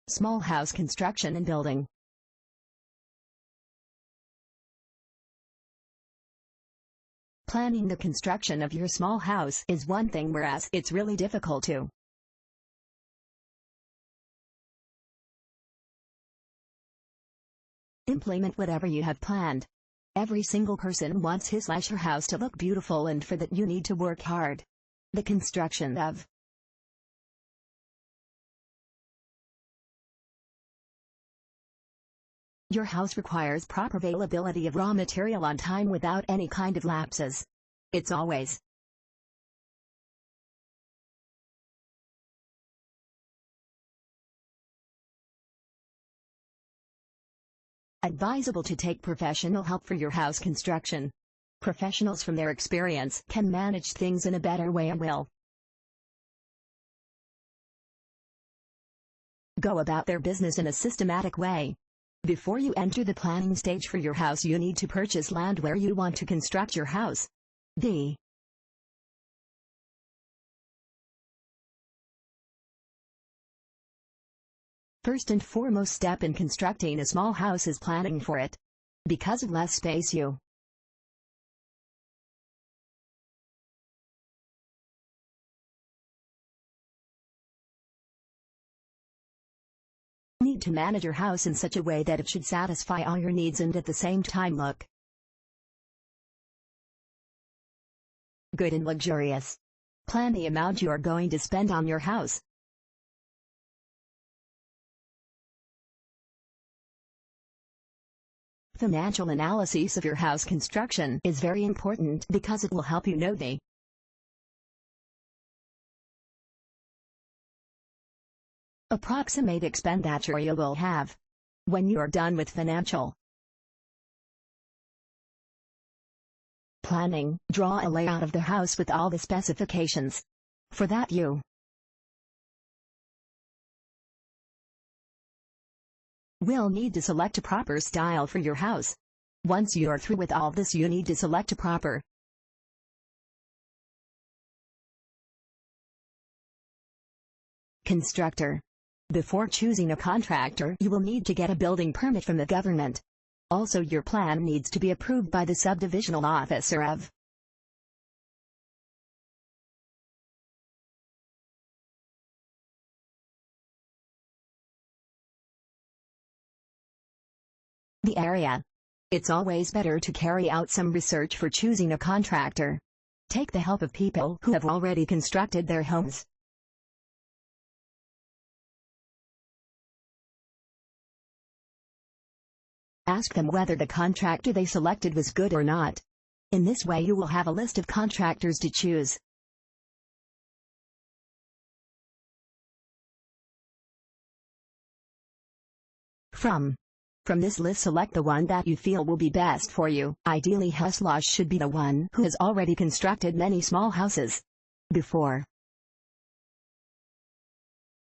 Small house construction and building. Planning the construction of your small house is one thing, whereas it's really difficult to implement whatever you have planned. Every single person wants his/her house to look beautiful, and for that you need to work hard. The construction of your house requires proper availability of raw material on time without any kind of lapses. It's always advisable to take professional help for your house construction. Professionals from their experience can manage things in a better way and will go about their business in a systematic way. Before you enter the planning stage for your house, you need to purchase land where you want to construct your house. The first and foremost step in constructing a small house is planning for it. Because of less space, you need to manage your house in such a way that it should satisfy all your needs and at the same time look good and luxurious. Plan the amount you are going to spend on your house. Financial analysis of your house construction is very important because it will help you know the approximate expenditure you will have. When you are done with financial planning, draw a layout of the house with all the specifications. For that, you will need to select a proper style for your house. Once you are through with all this, you need to select a proper constructor. Before choosing a contractor, you will need to get a building permit from the government. Also, your plan needs to be approved by the subdivisional officer of the area. It's always better to carry out some research for choosing a contractor. Take the help of people who have already constructed their homes. Ask them whether the contractor they selected was good or not. In this way, you will have a list of contractors to choose from. From this list, select the one that you feel will be best for you. Ideally, house should be the one who has already constructed many small houses before.